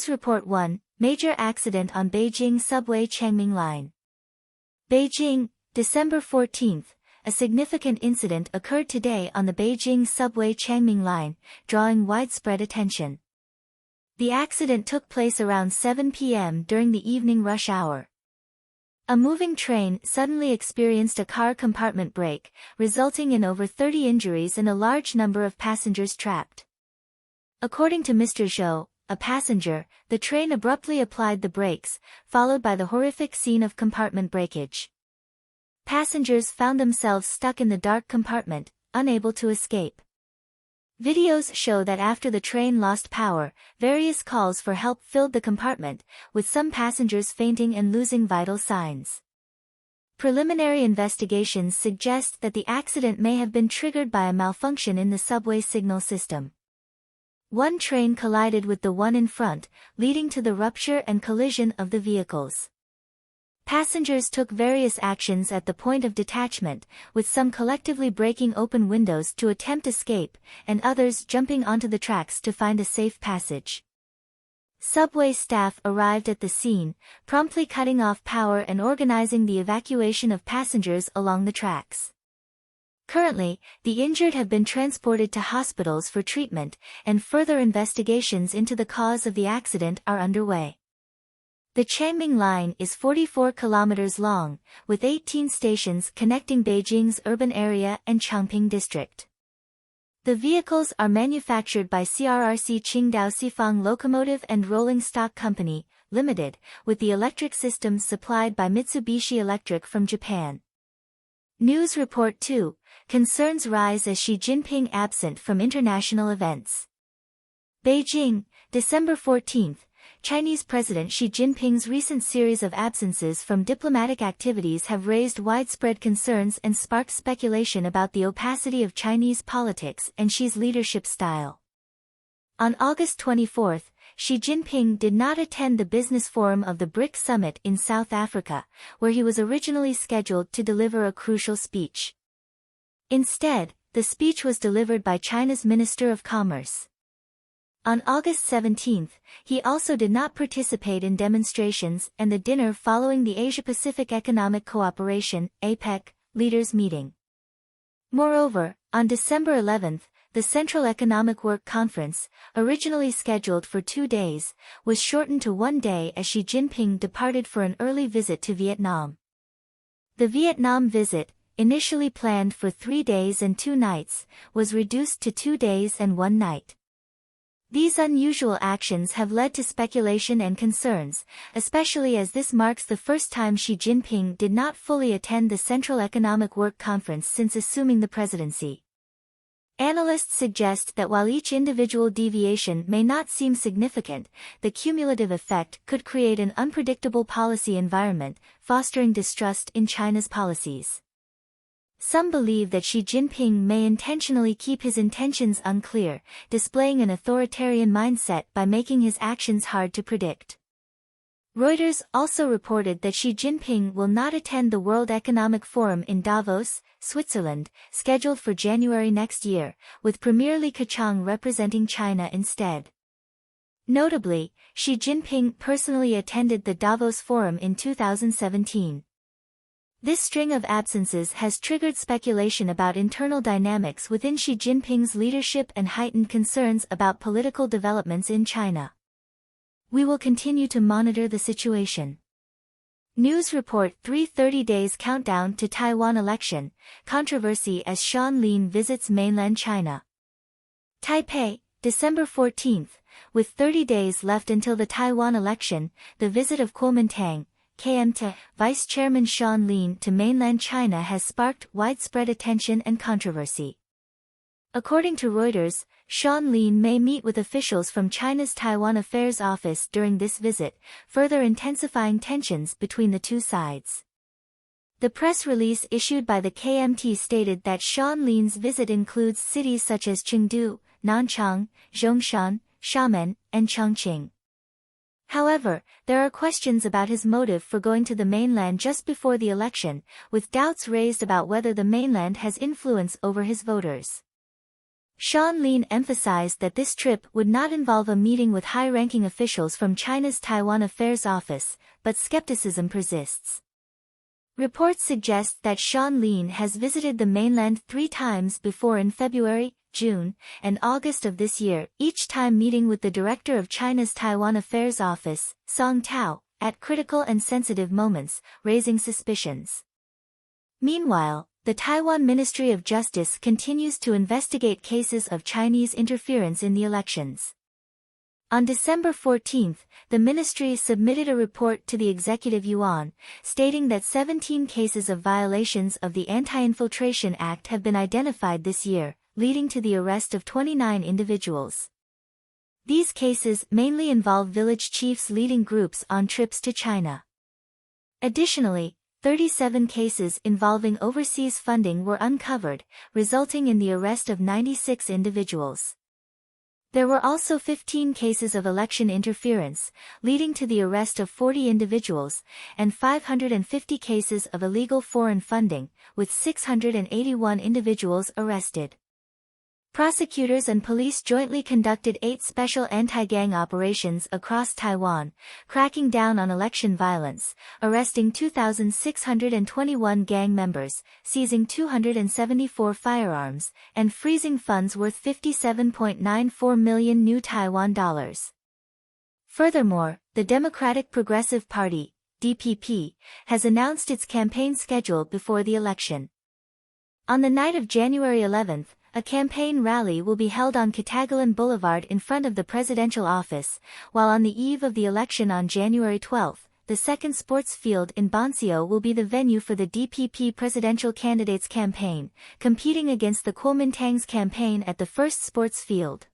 News Report 1, Major Accident on Beijing Subway Changming Line. Beijing, December 14. A significant incident occurred today on the Beijing Subway Changming Line, drawing widespread attention. The accident took place around 7 p.m. during the evening rush hour. A moving train suddenly experienced a car compartment break, resulting in over 30 injuries and a large number of passengers trapped. According to Mr. Zhou, a passenger, the train abruptly applied the brakes, followed by the horrific scene of compartment breakage. Passengers found themselves stuck in the dark compartment, unable to escape. Videos show that after the train lost power, various calls for help filled the compartment, with some passengers fainting and losing vital signs. Preliminary investigations suggest that the accident may have been triggered by a malfunction in the subway signal system. One train collided with the one in front, leading to the rupture and collision of the vehicles. Passengers took various actions at the point of detachment, with some collectively breaking open windows to attempt escape, and others jumping onto the tracks to find a safe passage. Subway staff arrived at the scene, promptly cutting off power and organizing the evacuation of passengers along the tracks. Currently, the injured have been transported to hospitals for treatment, and further investigations into the cause of the accident are underway. The Changming Line is 44 kilometers long, with 18 stations connecting Beijing's urban area and Changping district. The vehicles are manufactured by CRRC Qingdao Sifang Locomotive and Rolling Stock Company, Limited, with the electric systems supplied by Mitsubishi Electric from Japan. News Report 2, Concerns rise as Xi Jinping absent from international events. Beijing, December 14. Chinese President Xi Jinping's recent series of absences from diplomatic activities have raised widespread concerns and sparked speculation about the opacity of Chinese politics and Xi's leadership style. On August 24, Xi Jinping did not attend the business forum of the BRIC summit in South Africa, where he was originally scheduled to deliver a crucial speech. Instead, the speech was delivered by China's Minister of Commerce. On August 17, he also did not participate in demonstrations and the dinner following the Asia-Pacific Economic Cooperation (APEC) leaders' meeting. Moreover, on December 11, the Central Economic Work Conference, originally scheduled for 2 days, was shortened to 1 day as Xi Jinping departed for an early visit to Vietnam. The Vietnam visit, initially planned for 3 days and 2 nights, was reduced to 2 days and 1 night. These unusual actions have led to speculation and concerns, especially as this marks the first time Xi Jinping did not fully attend the Central Economic Work Conference since assuming the presidency. Analysts suggest that while each individual deviation may not seem significant, the cumulative effect could create an unpredictable policy environment, fostering distrust in China's policies. Some believe that Xi Jinping may intentionally keep his intentions unclear, displaying an authoritarian mindset by making his actions hard to predict. Reuters also reported that Xi Jinping will not attend the World Economic Forum in Davos, Switzerland, scheduled for January next year, with Premier Li Keqiang representing China instead. Notably, Xi Jinping personally attended the Davos Forum in 2017. This string of absences has triggered speculation about internal dynamics within Xi Jinping's leadership and heightened concerns about political developments in China. We will continue to monitor the situation. News Report 3 30 Days Countdown to Taiwan Election, Controversy as Sean Lin visits mainland China. Taipei, December 14. With 30 days left until the Taiwan election, the visit of Kuomintang, KMT, Vice Chairman Sean Lin to mainland China has sparked widespread attention and controversy. According to Reuters, Sean Lin may meet with officials from China's Taiwan Affairs Office during this visit, further intensifying tensions between the two sides. The press release issued by the KMT stated that Sean Lin's visit includes cities such as Chengdu, Nanchang, Zhongshan, Xiamen, and Chongqing. However, there are questions about his motive for going to the mainland just before the election, with doubts raised about whether the mainland has influence over his voters. Sean Lin emphasized that this trip would not involve a meeting with high-ranking officials from China's Taiwan Affairs Office, but skepticism persists. Reports suggest that Sean Lin has visited the mainland 3 times before in February, June, and August of this year, each time meeting with the director of China's Taiwan Affairs Office, Song Tao, at critical and sensitive moments, raising suspicions. Meanwhile, the Taiwan Ministry of Justice continues to investigate cases of Chinese interference in the elections. On December 14, the ministry submitted a report to the Executive Yuan, stating that 17 cases of violations of the Anti-Infiltration Act have been identified this year, leading to the arrest of 29 individuals. These cases mainly involve village chiefs leading groups on trips to China. Additionally, 37 cases involving overseas funding were uncovered, resulting in the arrest of 96 individuals. There were also 15 cases of election interference, leading to the arrest of 40 individuals, and 550 cases of illegal foreign funding, with 681 individuals arrested. Prosecutors and police jointly conducted 8 special anti-gang operations across Taiwan, cracking down on election violence, arresting 2,621 gang members, seizing 274 firearms, and freezing funds worth 57.94 million new Taiwan dollars. Furthermore, the Democratic Progressive Party, DPP, has announced its campaign schedule before the election. On the night of January 11, a campaign rally will be held on Katagalan Boulevard in front of the presidential office, while on the eve of the election on January 12, the second sports field in Bonseo will be the venue for the DPP presidential candidate's campaign, competing against the Kuomintang's campaign at the first sports field.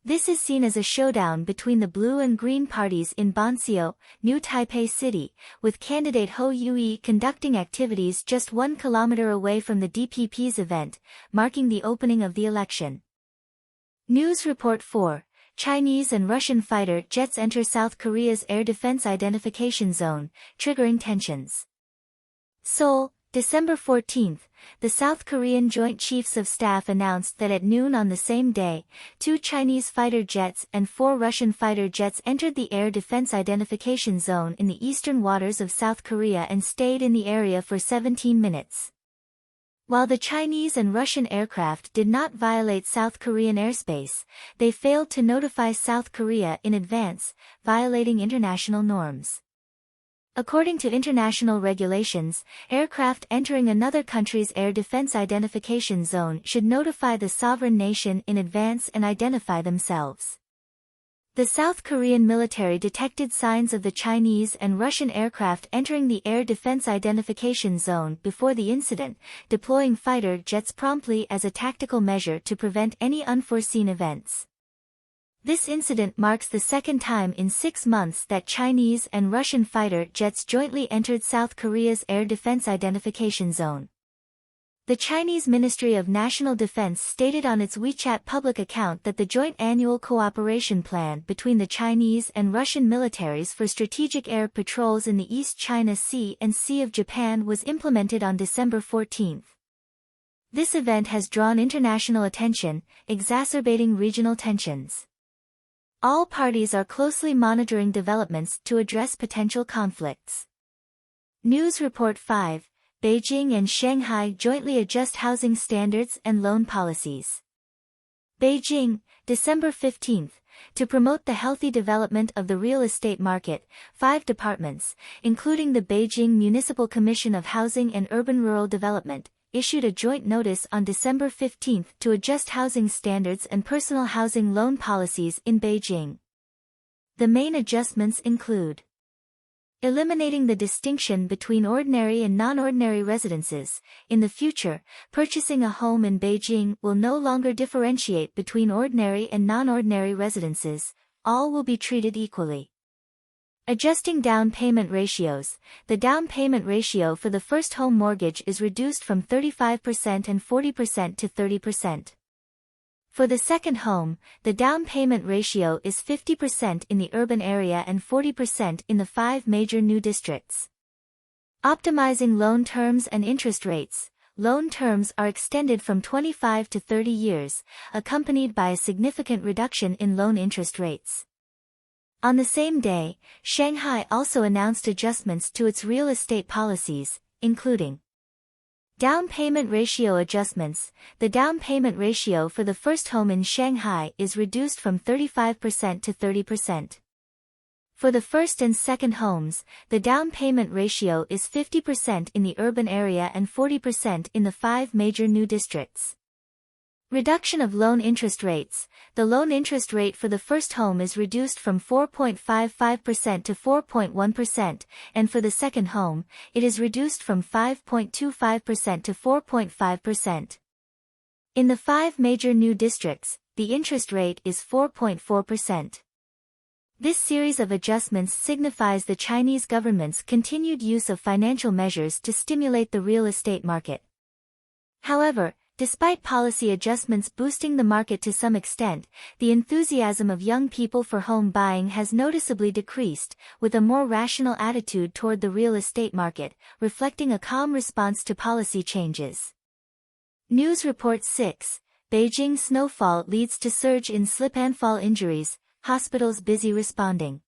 This is seen as a showdown between the blue and green parties in Bonseo, New Taipei City, with candidate Ho Yui conducting activities just 1 kilometer away from the DPP's event, marking the opening of the election. News Report 4. Chinese and Russian fighter jets enter South Korea's air defense identification zone, triggering tensions. Seoul, December 14, the South Korean Joint Chiefs of Staff announced that at noon on the same day, 2 Chinese fighter jets and 4 Russian fighter jets entered the air defense identification zone in the eastern waters of South Korea and stayed in the area for 17 minutes. While the Chinese and Russian aircraft did not violate South Korean airspace, they failed to notify South Korea in advance, violating international norms. According to international regulations, aircraft entering another country's air defense identification zone should notify the sovereign nation in advance and identify themselves. The South Korean military detected signs of the Chinese and Russian aircraft entering the air defense identification zone before the incident, deploying fighter jets promptly as a tactical measure to prevent any unforeseen events. This incident marks the second time in 6 months that Chinese and Russian fighter jets jointly entered South Korea's air defense identification zone. The Chinese Ministry of National Defense stated on its WeChat public account that the joint annual cooperation plan between the Chinese and Russian militaries for strategic air patrols in the East China Sea and Sea of Japan was implemented on December 14. This event has drawn international attention, exacerbating regional tensions. All parties are closely monitoring developments to address potential conflicts. News Report 5. Beijing and Shanghai jointly adjust housing standards and loan policies. Beijing, December 15. To promote the healthy development of the real estate market, 5 departments, including the Beijing Municipal Commission of Housing and Urban-Rural Development, issued a joint notice on December 15 to adjust housing standards and personal housing loan policies in Beijing. The main adjustments include eliminating the distinction between ordinary and non-ordinary residences. In the future, purchasing a home in Beijing will no longer differentiate between ordinary and non-ordinary residences, all will be treated equally. Adjusting down payment ratios. The down payment ratio for the first home mortgage is reduced from 35% and 40% to 30%. For the second home, the down payment ratio is 50% in the urban area and 40% in the 5 major new districts. Optimizing loan terms and interest rates. loan terms are extended from 25 to 30 years, accompanied by a significant reduction in loan interest rates. On the same day, Shanghai also announced adjustments to its real estate policies, including down payment ratio adjustments. The down payment ratio for the first home in Shanghai is reduced from 35% to 30%. For the first and second homes, the down payment ratio is 50% in the urban area and 40% in the 5 major new districts. Reduction of loan interest rates. The loan interest rate for the first home is reduced from 4.55% to 4.1%, and for the second home, it is reduced from 5.25% to 4.5%. In the 5 major new districts, the interest rate is 4.4%. This series of adjustments signifies the Chinese government's continued use of financial measures to stimulate the real estate market. However, despite policy adjustments boosting the market to some extent, the enthusiasm of young people for home buying has noticeably decreased, with a more rational attitude toward the real estate market, reflecting a calm response to policy changes. News Report 6. Beijing snowfall leads to surge in slip-and-fall injuries, hospitals busy responding.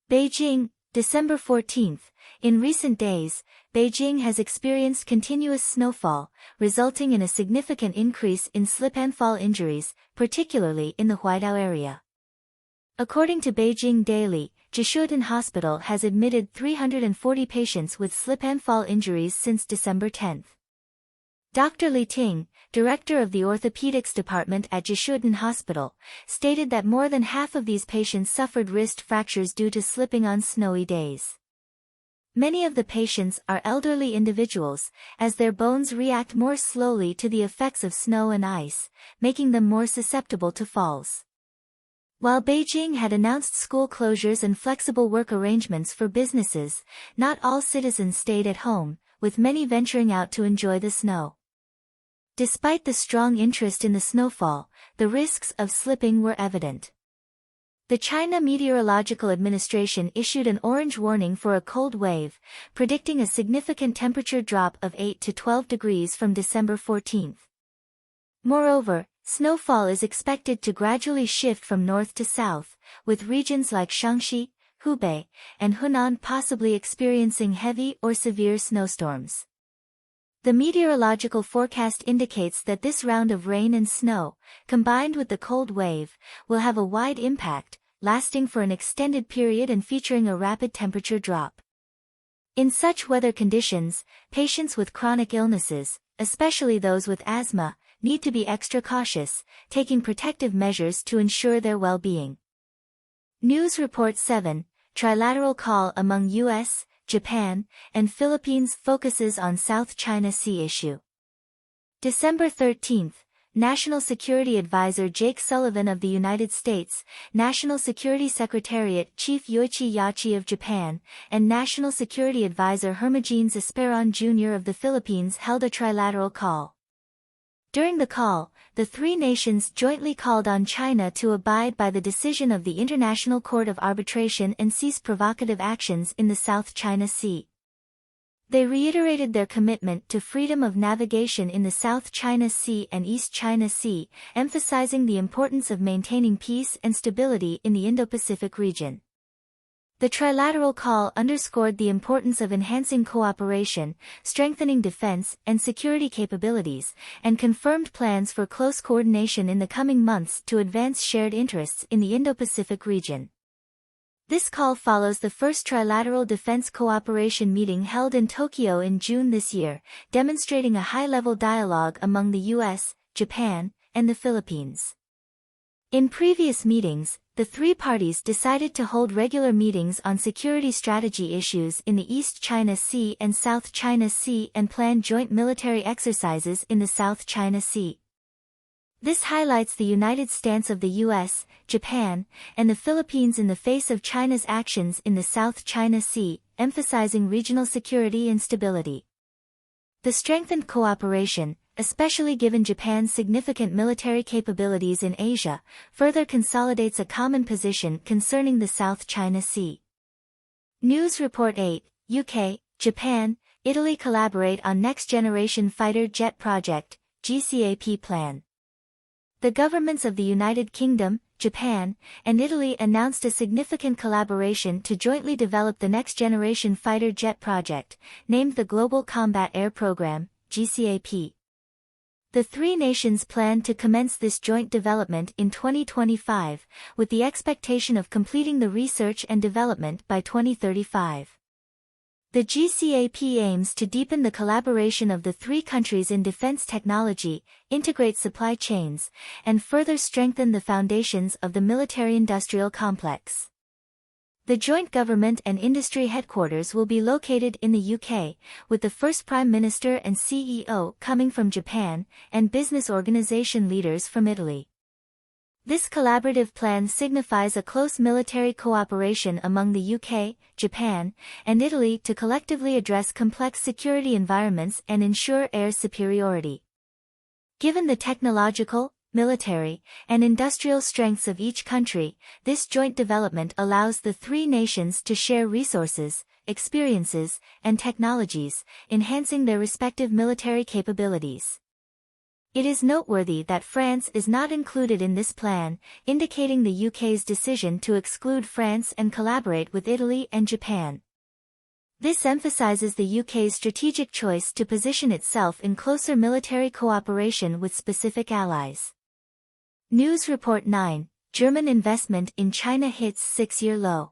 Beijing, December 14. In recent days, Beijing has experienced continuous snowfall, resulting in a significant increase in slip-and-fall injuries, particularly in the Huaidao area. According to Beijing Daily, Jishudan Hospital has admitted 340 patients with slip-and-fall injuries since December 10. Dr. Li Ting, director of the orthopedics department at Jishudan Hospital, stated that more than half of these patients suffered wrist fractures due to slipping on snowy days. Many of the patients are elderly individuals, as their bones react more slowly to the effects of snow and ice, making them more susceptible to falls. While Beijing had announced school closures and flexible work arrangements for businesses, not all citizens stayed at home, with many venturing out to enjoy the snow. Despite the strong interest in the snowfall, the risks of slipping were evident. The China Meteorological Administration issued an orange warning for a cold wave, predicting a significant temperature drop of 8 to 12 degrees from December 14. Moreover, snowfall is expected to gradually shift from north to south, with regions like Shaanxi, Hubei, and Hunan possibly experiencing heavy or severe snowstorms. The meteorological forecast indicates that this round of rain and snow, combined with the cold wave, will have a wide impact, lasting for an extended period and featuring a rapid temperature drop. In such weather conditions, patients with chronic illnesses, especially those with asthma, need to be extra cautious, taking protective measures to ensure their well-being. News Report 7. Trilateral call among U.S., Japan, and Philippines focuses on South China Sea issue. December 13. National Security Advisor Jake Sullivan of the United States, National Security Secretariat Chief Yoichi Yachi of Japan, and National Security Advisor Hermogenes Esperon Jr. of the Philippines held a trilateral call. During the call, the 3 nations jointly called on China to abide by the decision of the International Court of Arbitration and cease provocative actions in the South China Sea. They reiterated their commitment to freedom of navigation in the South China Sea and East China Sea, emphasizing the importance of maintaining peace and stability in the Indo-Pacific region. The trilateral call underscored the importance of enhancing cooperation, strengthening defense and security capabilities, and confirmed plans for close coordination in the coming months to advance shared interests in the Indo-Pacific region. This call follows the first trilateral defense cooperation meeting held in Tokyo in June this year, demonstrating a high-level dialogue among the U.S., Japan, and the Philippines. In previous meetings, the 3 parties decided to hold regular meetings on security strategy issues in the East China Sea and South China Sea and planned joint military exercises in the South China Sea. This highlights the united stance of the U.S., Japan, and the Philippines in the face of China's actions in the South China Sea, emphasizing regional security and stability. The strengthened cooperation, especially given Japan's significant military capabilities in Asia, further consolidates a common position concerning the South China Sea. News Report 8, UK, Japan, Italy collaborate on next-generation fighter jet project, GCAP plan. The governments of the United Kingdom, Japan, and Italy announced a significant collaboration to jointly develop the next-generation fighter jet project, named the Global Combat Air Programme, GCAP. The three nations plan to commence this joint development in 2025, with the expectation of completing the research and development by 2035. The GCAP aims to deepen the collaboration of the three countries in defense technology, integrate supply chains, and further strengthen the foundations of the military-industrial complex. The joint government and industry headquarters will be located in the UK, with the first Prime Minister and CEO coming from Japan, and business organization leaders from Italy. This collaborative plan signifies a close military cooperation among the UK, Japan, and Italy to collectively address complex security environments and ensure air superiority. Given the technological, military, and industrial strengths of each country, this joint development allows the three nations to share resources, experiences, and technologies, enhancing their respective military capabilities. It is noteworthy that France is not included in this plan, indicating the UK's decision to exclude France and collaborate with Italy and Japan. This emphasizes the UK's strategic choice to position itself in closer military cooperation with specific allies. News Report 9, German investment in China hits six-year low.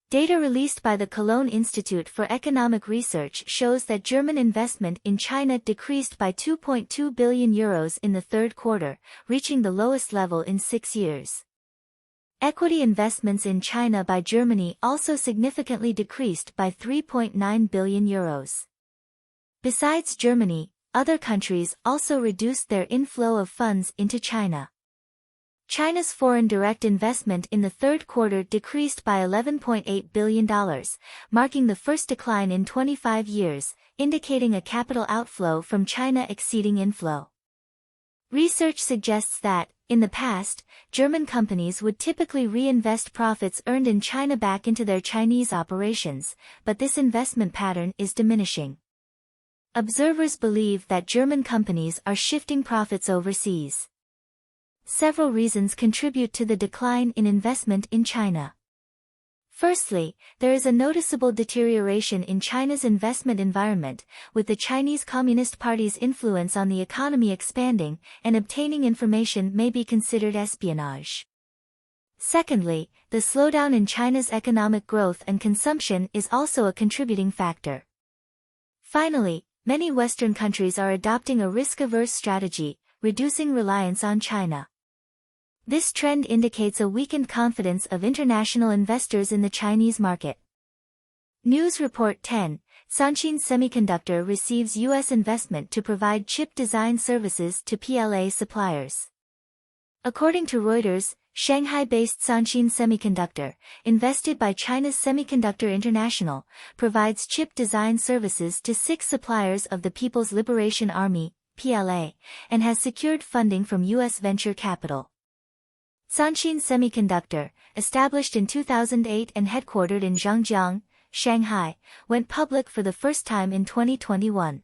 Data released by the Cologne Institute for Economic Research shows that German investment in China decreased by €2.2 billion in the third quarter, reaching the lowest level in 6 years. Equity investments in China by Germany also significantly decreased by €3.9 billion. Besides Germany, other countries also reduced their inflow of funds into China. China's foreign direct investment in the third quarter decreased by $11.8 billion, marking the first decline in 25 years, indicating a capital outflow from China exceeding inflow. Research suggests that, in the past, German companies would typically reinvest profits earned in China back into their Chinese operations, but this investment pattern is diminishing. Observers believe that German companies are shifting profits overseas. Several reasons contribute to the decline in investment in China. Firstly, there is a noticeable deterioration in China's investment environment, with the Chinese Communist Party's influence on the economy expanding, and obtaining information may be considered espionage. Secondly, the slowdown in China's economic growth and consumption is also a contributing factor. Finally, many Western countries are adopting a risk-averse strategy, reducing reliance on China. This trend indicates a weakened confidence of international investors in the Chinese market. News Report 10, Sanshin Semiconductor receives U.S. investment to provide chip design services to PLA suppliers. According to Reuters, Shanghai-based Sanshin Semiconductor, invested by China's Semiconductor International, provides chip design services to 6 suppliers of the People's Liberation Army, PLA, and has secured funding from U.S. venture capital. Sanshin Semiconductor, established in 2008 and headquartered in Zhangjiang, Shanghai, went public for the first time in 2021.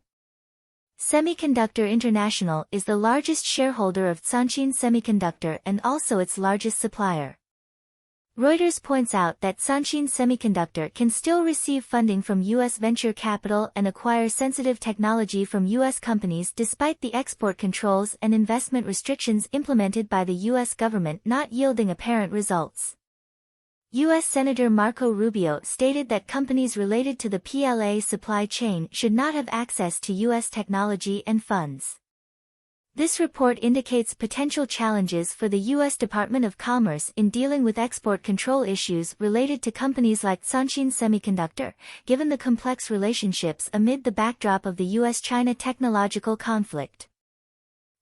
Semiconductor International is the largest shareholder of Sanshin Semiconductor and also its largest supplier. Reuters points out that Sanshin Semiconductor can still receive funding from U.S. venture capital and acquire sensitive technology from U.S. companies despite the export controls and investment restrictions implemented by the U.S. government not yielding apparent results. U.S. Senator Marco Rubio stated that companies related to the PLA supply chain should not have access to U.S. technology and funds. This report indicates potential challenges for the U.S. Department of Commerce in dealing with export control issues related to companies like Sanshin Semiconductor, given the complex relationships amid the backdrop of the U.S.-China technological conflict.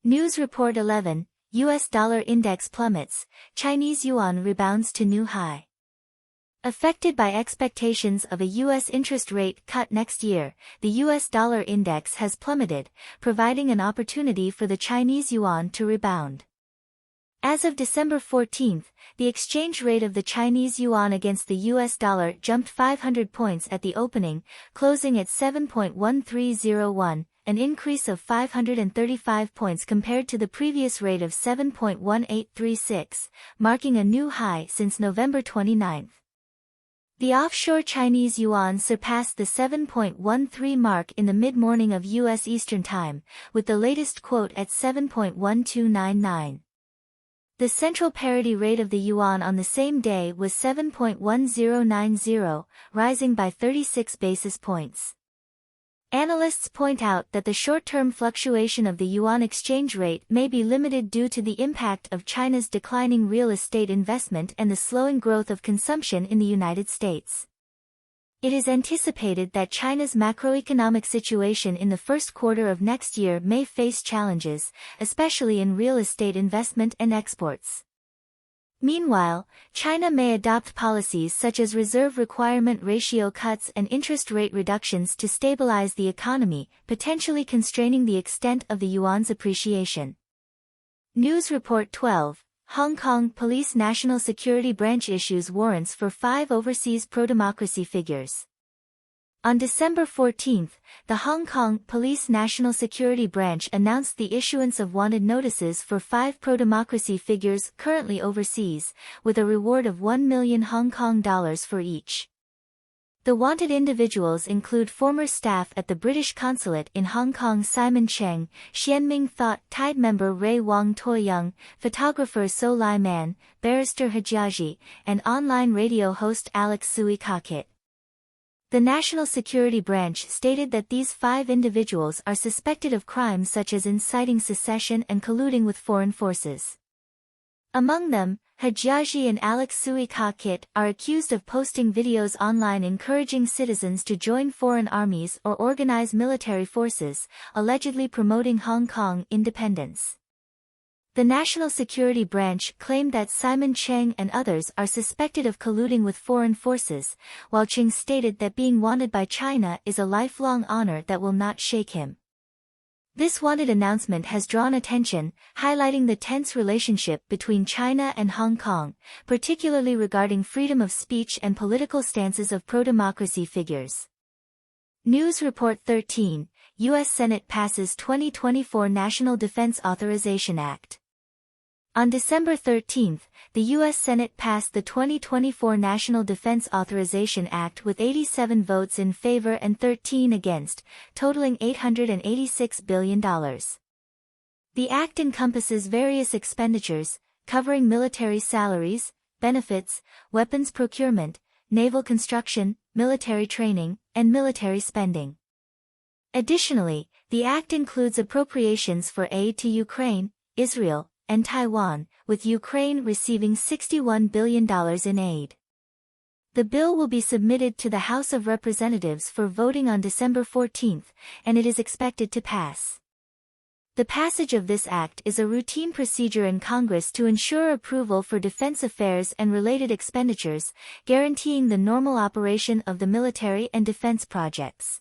News Report 11, U.S. dollar index plummets, Chinese yuan rebounds to new high. Affected by expectations of a U.S. interest rate cut next year, the U.S. dollar index has plummeted, providing an opportunity for the Chinese yuan to rebound. As of December 14, the exchange rate of the Chinese yuan against the US dollar jumped 500 points at the opening, closing at 7.1301, an increase of 535 points compared to the previous rate of 7.1836, marking a new high since November 29. The offshore Chinese yuan surpassed the 7.13 mark in the mid-morning of U.S. Eastern Time, with the latest quote at 7.1299. The central parity rate of the yuan on the same day was 7.1090, rising by 36 basis points. Analysts point out that the short-term fluctuation of the yuan exchange rate may be limited due to the impact of China's declining real estate investment and the slowing growth of consumption in the United States. It is anticipated that China's macroeconomic situation in the first quarter of next year may face challenges, especially in real estate investment and exports. Meanwhile, China may adopt policies such as reserve requirement ratio cuts and interest rate reductions to stabilize the economy, potentially constraining the extent of the yuan's appreciation. News Report 12. Hong Kong Police National Security Branch issues warrants for 5 overseas pro-democracy figures. On December 14, the Hong Kong Police National Security Branch announced the issuance of wanted notices for 5 pro-democracy figures currently overseas, with a reward of 1 million Hong Kong dollars for each. The wanted individuals include former staff at the British Consulate in Hong Kong Simon Cheng, Xianming Thought Tide member Ray Wang Toyang, photographer So Lai Man, barrister Hijiaji, and online radio host Alex Sui Kakit. The National Security Branch stated that these 5 individuals are suspected of crimes such as inciting secession and colluding with foreign forces. Among them, Hijiaji and Alex Sui Kakit are accused of posting videos online encouraging citizens to join foreign armies or organize military forces, allegedly promoting Hong Kong independence. The National Security Branch claimed that Simon Cheng and others are suspected of colluding with foreign forces, while Cheng stated that being wanted by China is a lifelong honor that will not shake him. This wanted announcement has drawn attention, highlighting the tense relationship between China and Hong Kong, particularly regarding freedom of speech and political stances of pro-democracy figures. News Report 13, U.S. Senate passes 2024 National Defense Authorization Act. On December 13, the U.S. Senate passed the 2024 National Defense Authorization Act with 87 votes in favor and 13 against, totaling $886 billion. The act encompasses various expenditures, covering military salaries, benefits, weapons procurement, naval construction, military training, and military spending. Additionally, the act includes appropriations for aid to Ukraine, Israel, and Taiwan, with Ukraine receiving $61 billion in aid. The bill will be submitted to the House of Representatives for voting on December 14, and it is expected to pass. The passage of this act is a routine procedure in Congress to ensure approval for defense affairs and related expenditures, guaranteeing the normal operation of the military and defense projects.